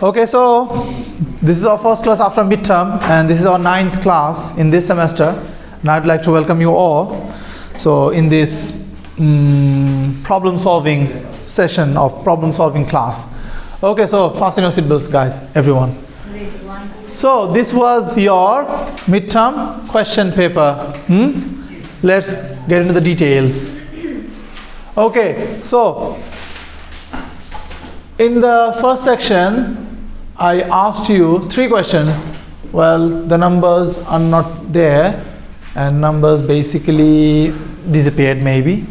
Okay, so this is our first class after midterm, and this is our 9th class in this semester, and I'd like to welcome you all. So in this problem solving session of problem solving class. Okay, so fasten your seatbelts, guys, everyone. So this was your midterm question paper. Let's get into the details. Okay, so in the first section I asked you 3 questions. Well, the numbers are not there, and numbers basically disappeared maybe.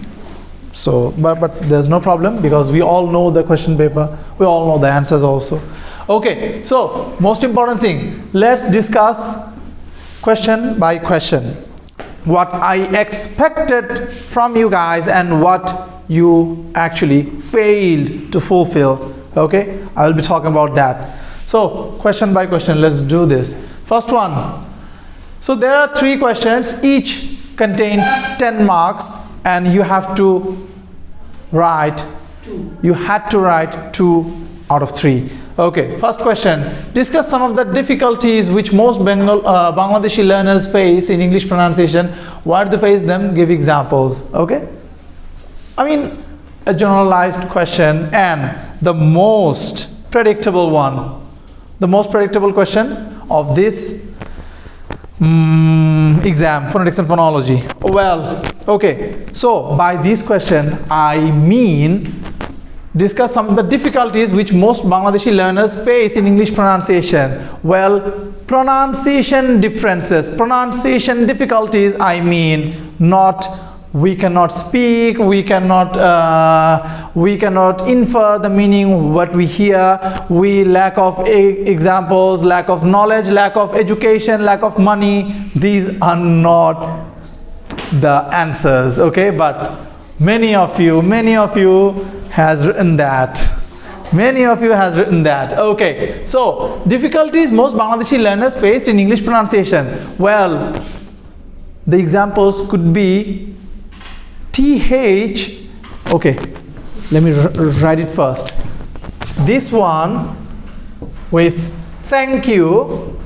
So but there's no problem, because we all know the question paper, we all know the answers also. Okay, so most important thing, let's discuss question by question what I expected from you guys and what you actually failed to fulfill. Okay, I will be talking about that. So question by question, let's do this. First one. So there are 3 questions, each contains 10 marks, and you have to write, you had to write 2 out of 3. Okay, first question. Discuss some of the difficulties which most Bangladeshi learners face in English pronunciation. Why do they face them? Give examples. Okay, I mean a generalized question, and the most predictable one, the most predictable question of this exam, phonetics and phonology. Well, okay, so by this question I mean discuss some of the difficulties which most Bangladeshi learners face in English pronunciation. Well, pronunciation differences, pronunciation difficulties, I mean not we cannot speak, we cannot infer the meaning what we hear, we lack of examples, lack of knowledge, lack of education, lack of money. These are not the answers, okay? But many of you has written that. Many of you has written that. Okay, so difficulties most Bangladeshi learners faced in English pronunciation. Well, the examples could be TH. Okay, let me write it first. This one with thank you,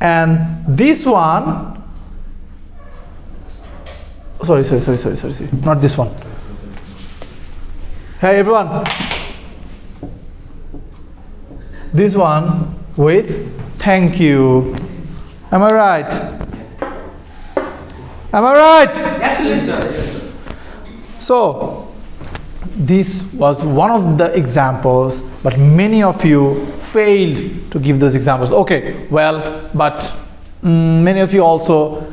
and this one, sorry, not this one. Hey everyone, this one with thank you. Am I right? Am I right? Yes, sir. Yes, sir. So this was one of the examples, but many of you failed to give those examples. Okay, well, but many of you also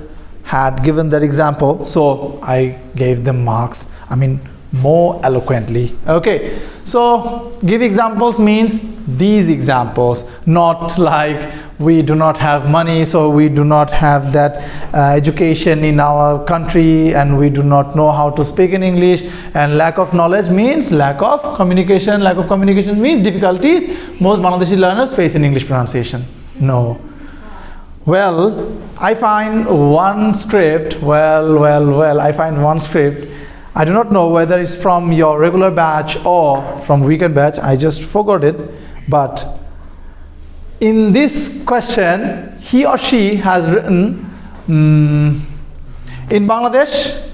had given that example, so I gave them marks. I mean, more eloquently. Okay, so give examples means these examples, not like we do not have money, so we do not have that education in our country, and we do not know how to speak in English, and lack of knowledge means lack of communication. Lack of communication means difficulties most Bangladeshi learners face in English pronunciation. No. Well, I find one script. Well, I find one script. I do not know whether it's from your regular batch or from weekend batch. I just forgot it. But in this question, he or she has written, in Bangladesh,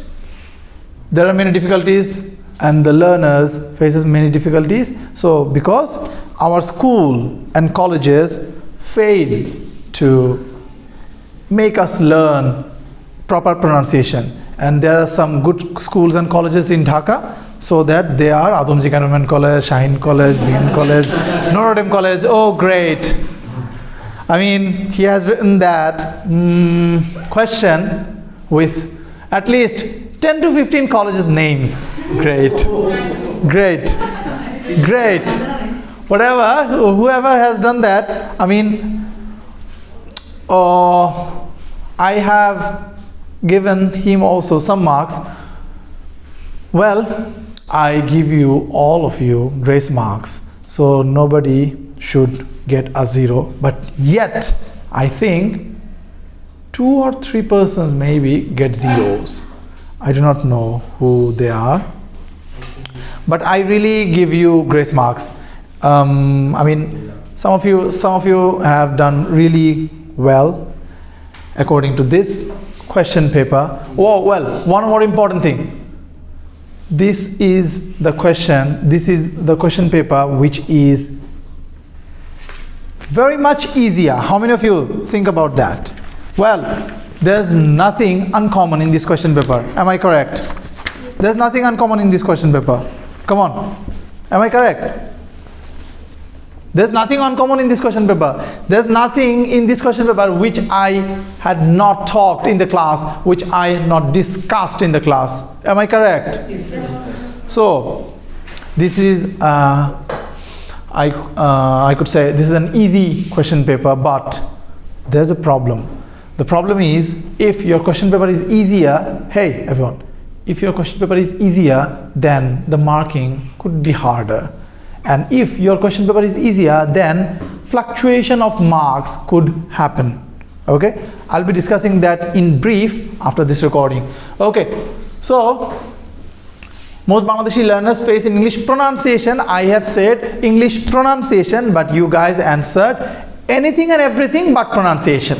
there are many difficulties, and the learners faces many difficulties. So because our school and colleges fail to make us learn proper pronunciation, and there are some good schools and colleges in Dhaka, so that they are Adamji Cantonment College, Shaheen College, BN College, Notre Dame College. Oh, great. I mean, he has written that question with at least 10 to 15 colleges names. Great. Whatever, whoever has done that, I mean, I have given him also some marks. Well, I give you, all of you, grace marks, so nobody should get a 0, but yet I think 2 or 3 persons maybe get 0s. I do not know who they are, but I really give you grace marks. I mean, some of you have done really well according to this question paper. Oh, well, one more important thing. This is the question paper which is very much easier. How many of you think about that? Well, there's nothing uncommon in this question paper. Am I correct? There's nothing uncommon in this question paper. Come on. Am I correct? There's nothing uncommon in this question paper. There's nothing in this question paper which I had not talked in the class, which I had not discussed in the class. Am I correct? Yes, sir. So, this is, I could say this is an easy question paper, but there's a problem. The problem is, if your question paper is easier, hey everyone, if your question paper is easier, then the marking could be harder. And if your question paper is easier, then fluctuation of marks could happen. Okay, I'll be discussing that in brief after this recording. Okay, so most Bangladeshi learners face in English pronunciation. I have said English pronunciation, but you guys answered anything and everything but pronunciation.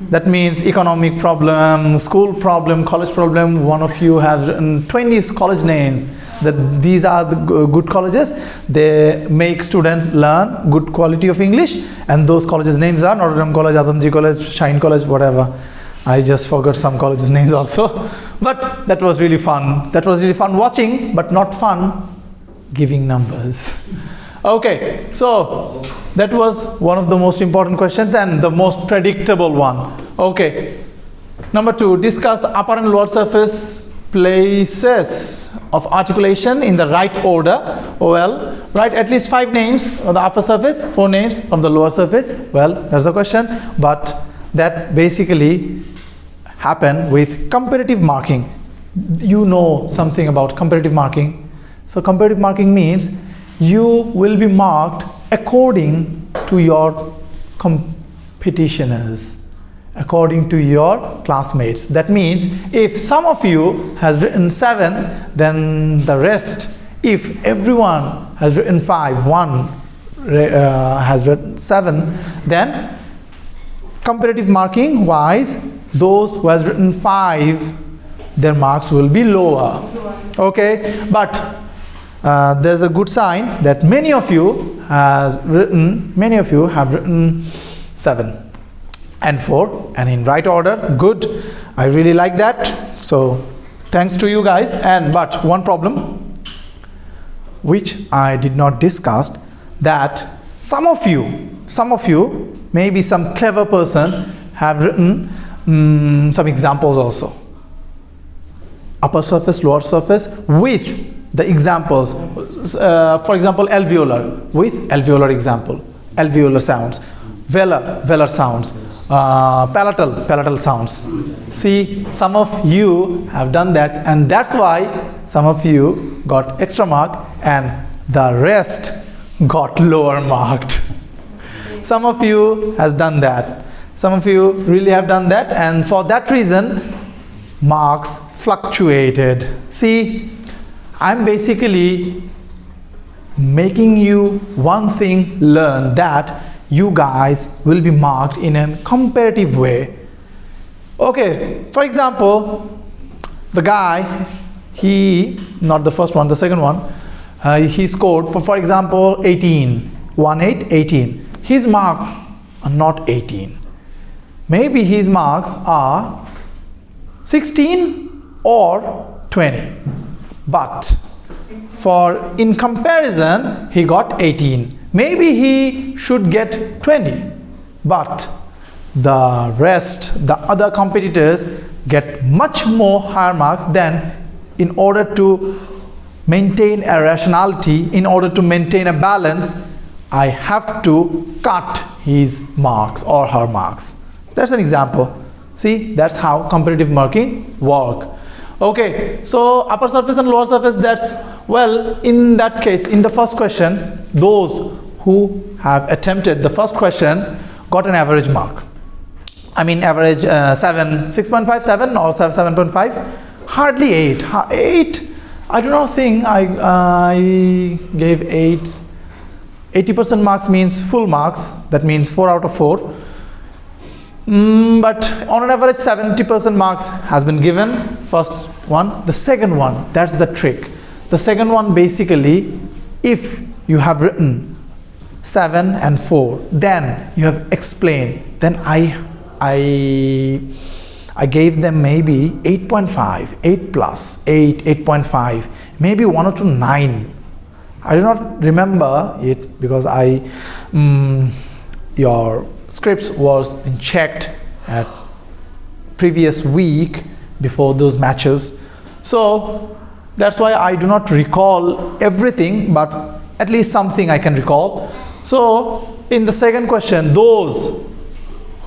That means economic problem, school problem, college problem. One of you have written 20 college names. That these are the good colleges. They make students learn good quality of English, and those colleges names are Notre Dame College, Adamji College, Shine College, whatever. I just forgot some colleges names also. But that was really fun. That was really fun watching, but not fun giving numbers. Okay, so that was one of the most important questions and the most predictable one. Okay, number 2, discuss upper and lower surface places of articulation in the right order. Well, write at least 5 names on the upper surface, 4 names on the lower surface. Well, that's the question, but that basically happen with comparative marking. You know something about comparative marking. So comparative marking means you will be marked according to your competitioners, according to your classmates. That means if some of you has written 7, then the rest, if everyone has written 5, one has written 7, then comparative marking wise, those who has written 5, their marks will be lower. Okay, but there's a good sign that many of you have written 7 and 4 and in right order. Good, I really like that. So thanks to you guys. And but one problem which I did not discuss, that some of you, maybe some clever person have written some examples also. Upper surface, lower surface with the examples. For example, alveolar with alveolar example, alveolar sounds, velar sounds, palatal sounds. See, some of you have done that, and that's why some of you got extra mark and the rest got lower marked. Some of you has done that. Some of you really have done that, and for that reason marks fluctuated. See, I'm basically making you one thing learn, that you guys will be marked in a comparative way. Okay, for example, the guy, he, not the first one, the second one, he scored for example 18, 18. His marks are not 18. Maybe his marks are 16 or 20. But for in comparison, he got 18. Maybe he should get 20. But the rest, the other competitors get much more higher marks. Than in order to maintain a rationality, in order to maintain a balance, I have to cut his marks or her marks. That's an example. See, that's how comparative marking work. Okay, so upper surface and lower surface, that's, well, in that case, in the first question, those who have attempted the first question got an average mark. I mean average 7, 6.5, 7 or 7.5, hardly 8. 8, I do not think I gave 8. 80% marks means full marks. That means 4 out of 4. But on an average, 70% marks has been given. First one. The second one, that's the trick. The second one, basically, if you have written 7 and 4, then you have explained, then I gave them maybe 8.5, 8 plus, 8, 8.5, maybe 1 or 2, 9. I do not remember it because your scripts was checked at previous week before those matches. So that's why I do not recall everything, but at least something I can recall. So in the second question, those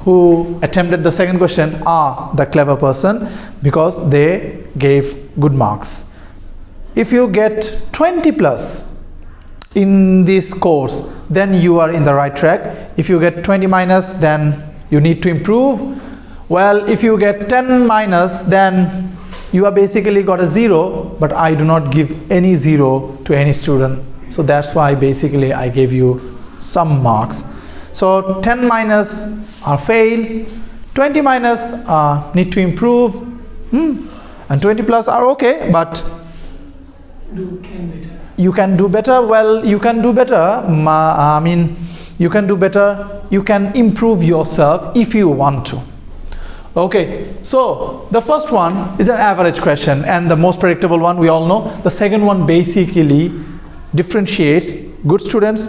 who attempted the second question are the clever person because they gave good marks. If you get 20 plus in this course, then you are in the right track. If you get 20 minus, then you need to improve. Well, if you get 10 minus, then you are basically got a 0, but I do not give any 0 to any student. So that's why basically I gave you some marks. So 10 minus are fail, 20 minus need to improve, and 20 plus are okay, but you can do better. Well, you can do better. You can do better. You can improve yourself if you want to. Okay, so the first one is an average question and the most predictable one, we all know. The second one basically differentiates good students,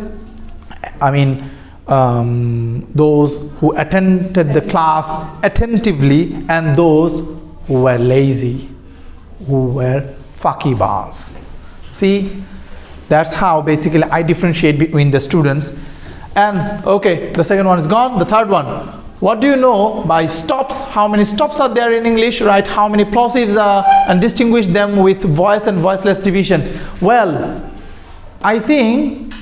those who attended the class attentively and those who were lazy, who were fakibas. See, that's how basically I differentiate between the students. And okay, the second one is gone. The third one, what do you know by stops? How many stops are there in English, right? How many plosives are, and distinguish them with voice and voiceless divisions? Well, I think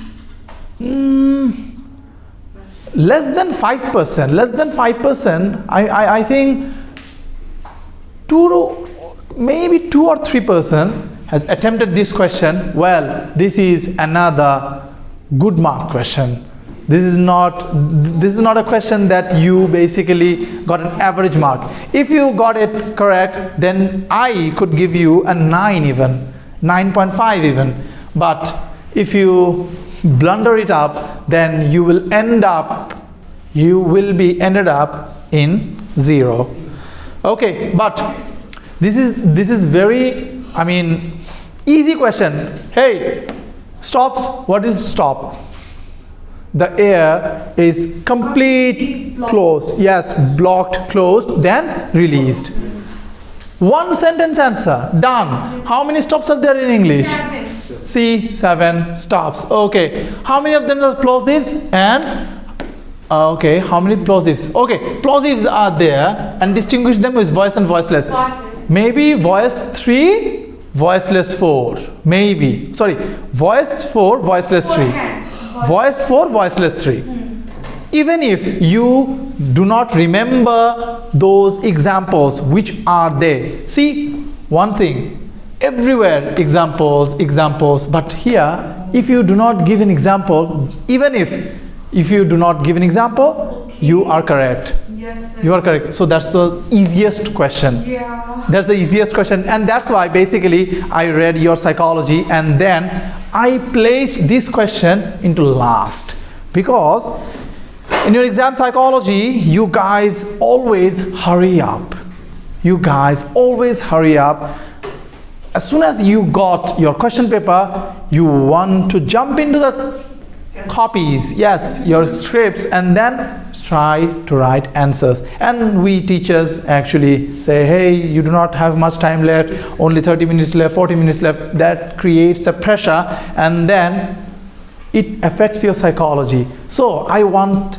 less than 5%. Less than 5%. I think maybe 2 or 3% has attempted this question. Well, this is another good mark question. This is not a question that you basically got an average mark. If you got it correct, then I could give you a 9 even, 9.5 even. But if you blunder it up, then you will ended up in 0. Okay, but this is very, easy question. Hey, stops, what is stop? The air is complete closed. Yes, blocked, closed, then released. One sentence answer, done. How many stops are there in English? 7. See, 7 stops. Okay, how many of them are plosives? And okay, how many plosives? Okay, plosives are there, and distinguish them with voice and voiceless. Maybe voice 3, voiceless 4. Maybe, sorry, voiced 4, voiceless 3. Voiced 4, voiceless 3. Even if you do not remember those examples which are there. See, one thing, everywhere examples, but here, if you do not give an example, even if you do not give an example, okay, you are correct. Yes, sir. You are correct. So that's the easiest question. Yeah. That's the easiest question, and that's why basically I read your psychology and then I placed this question into last, because in your exam psychology you guys always hurry up. You guys always hurry up. As soon as you got your question paper, you want to jump into the copies, yes, your scripts, and then try to write answers. And we teachers actually say, hey, you do not have much time left, only 30 minutes left, 40 minutes left. That creates a pressure, and then it affects your psychology. So I wanted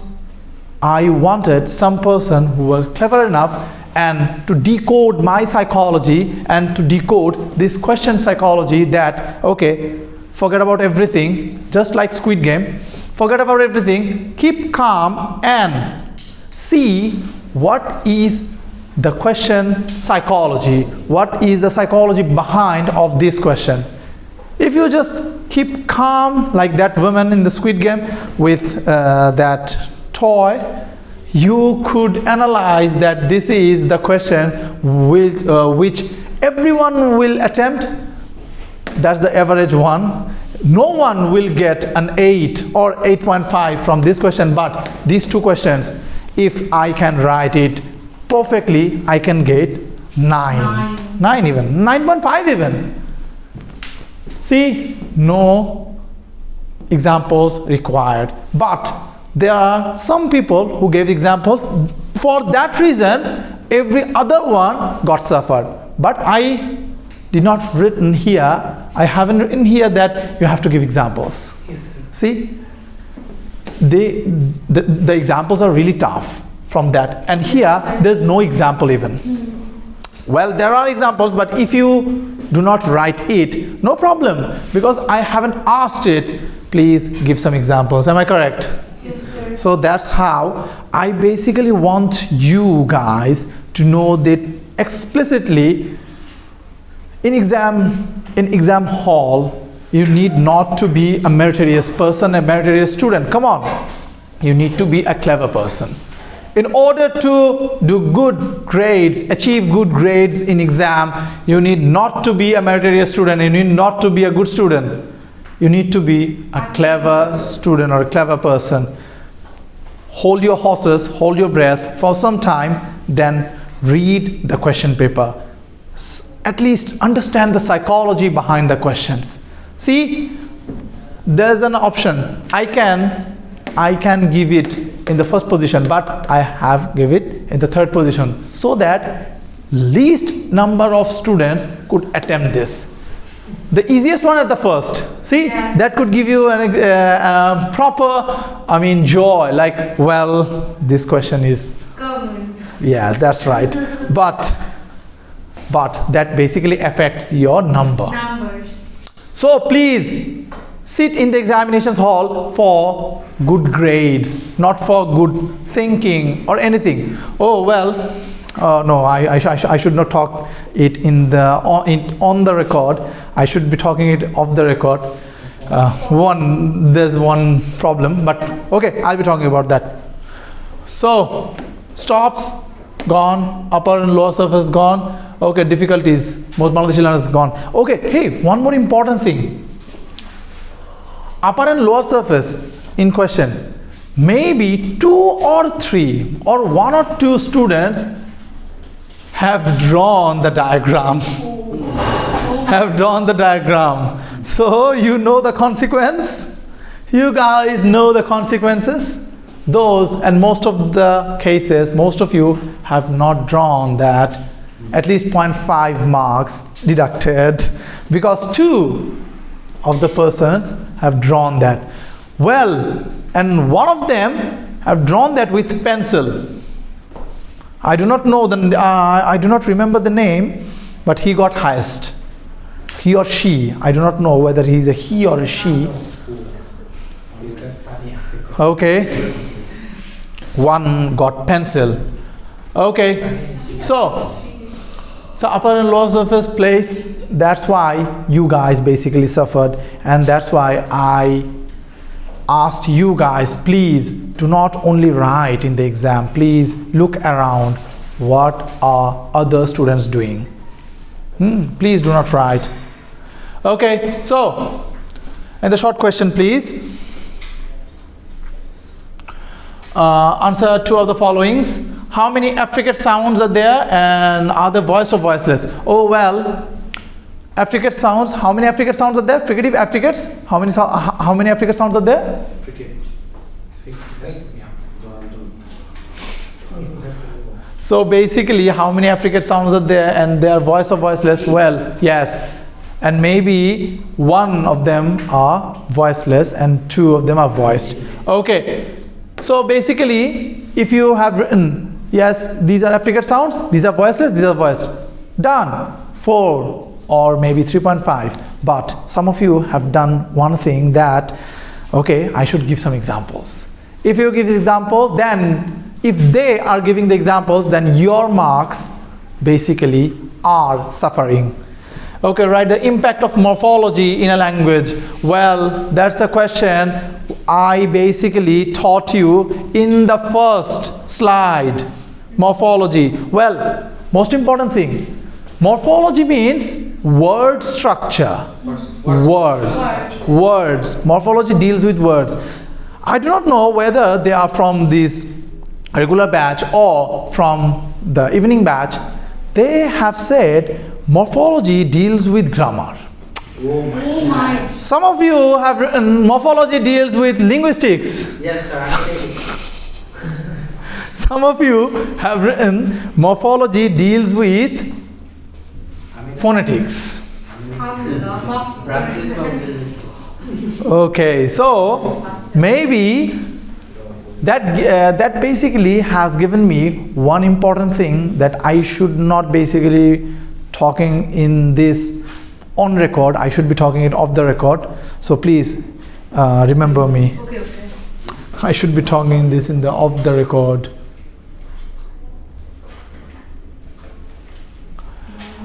some person who was clever enough and to decode my psychology and to decode this question psychology, that okay, forget about everything, just like Squid Game, forget about everything, keep calm and see what is the question psychology. What is the psychology behind of this question? If you just keep calm like that woman in the Squid Game with that toy, you could analyze that this is the question which everyone will attempt. That's the average one. No one will get an 8 or 8.5 from this question, but these two questions, if I can write it perfectly, I can get 9 even, 9.5 even. See, no examples required, but there are some people who gave examples. For that reason, every other one got suffered. But I did not written here, I haven't written here that you have to give examples. Yes, see, the examples are really tough from that, and here there's no example even. Well, there are examples, but if you do not write it, no problem, because I haven't asked it. Please give some examples. Am I correct? Yes, sir. So that's how I basically want you guys to know that explicitly in exam hall, you need not to be a meritorious person, a meritorious student. Come on, you need to be a clever person. In order to do good grades, achieve good grades in exam, you need not to be a meritorious student, you need not to be a good student. You need to be a clever student or a clever person. Hold your horses, hold your breath for some time, then read the question paper. At least understand the psychology behind the questions. See, there's an option. I can give it in the first position, but I have give it in the third position, so that least number of students could attempt this. The easiest one at the first. See, yes. That could give you a proper, joy. Like, well, this question is. Common. Yes, that's right. But that basically affects your number. Numbers. So please sit in the examinations hall for good grades, not for good thinking or anything. Oh well, no, I should not talk it on the record. I should be talking it off the record. There's one problem, but okay, I'll be talking about that. So stops gone, upper and lower surface gone. Okay, difficulties, most Bangladeshi learners gone. Okay, hey, one more important thing. Upper and lower surface in question, maybe 2 or 3 or 1 or 2 students have drawn the diagram. Have drawn the diagram. So you know the consequence. You guys know the consequences. Those, and most of the cases, most of you have not drawn that. At least 0.5 marks deducted because 2 of the persons have drawn that. Well, and one of them have drawn that with pencil. I do not know I do not remember the name, but he got highest. He or she. I do not know whether he is a he or a she. Okay. One got pencil. Okay. So upper and lower surface place, that's why you guys basically suffered, and that's why I asked you guys, please do not only write in the exam, please look around what are other students doing. Please do not write. Okay, so and the short question, please. Answer 2 of the followings. How many affricate sounds are there, and are they voiced or voiceless? Oh well, affricate sounds. How many affricate sounds are there? Fricative affricates. How many affricate sounds are there? So basically, how many affricate sounds are there, and they are voiced or voiceless? Well, yes, and maybe 1 of them are voiceless and 2 of them are voiced. Okay, so basically, if you have written, yes, these are affricate sounds, these are voiceless, these are voiced. Done. 4 or maybe 3.5. But some of you have done one thing that, okay, I should give some examples. If you give example, then If they are giving the examples, then your marks basically are suffering. Okay, right, the impact of morphology in a language. Well, that's a question I basically taught you in the first slide. Morphology. Well, most important thing, morphology means word structure. Words. Morphology deals with words. I do not know whether they are from this regular batch or from the evening batch. They have said morphology deals with grammar. Oh my. Some of you have written morphology deals with linguistics. Yes, sir. Some of you have written morphology deals with phonetics. Branches of linguistics. Okay, so maybe that basically has given me one important thing, that I should not basically talking in this on record. I should be talking it off the record. So please remember me. Okay. I should be talking this in the off the record.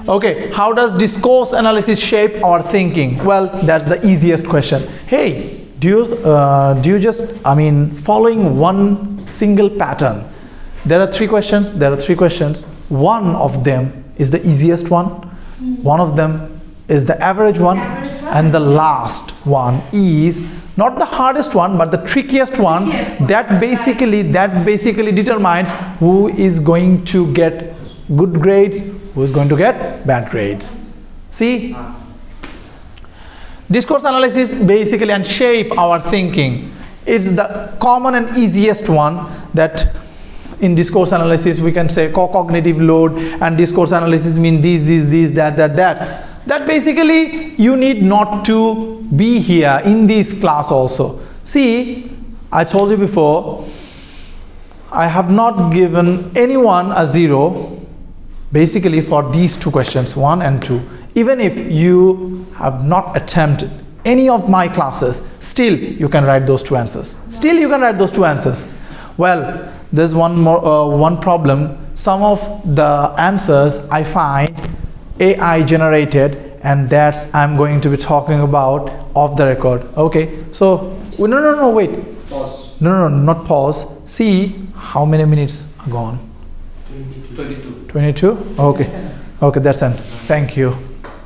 Okay, how does discourse analysis shape our thinking? Well, that's the easiest question. Hey, do you just, following one single pattern? There are three questions. One of them is the easiest one. One of them is the average one. And the last one is not the hardest one, but the trickiest one. That basically determines who is going to get good grades, who is going to get bad grades. See? Discourse analysis basically and shape our thinking. It's the common and easiest one, that in discourse analysis we can say cognitive load, and discourse analysis mean this, that. That basically you need not to be here in this class also. See, I told you before, I have not given anyone a 0 basically for these two questions, 1 and 2. Even if you have not attempted any of my classes, still you can write those two answers. Well, there's one problem. Some of the answers I find AI generated, and that's I'm going to be talking about off the record. Okay, so no, wait. Pause. No, not pause. See how many minutes are gone. 22. 22? Okay, that's it. Thank you.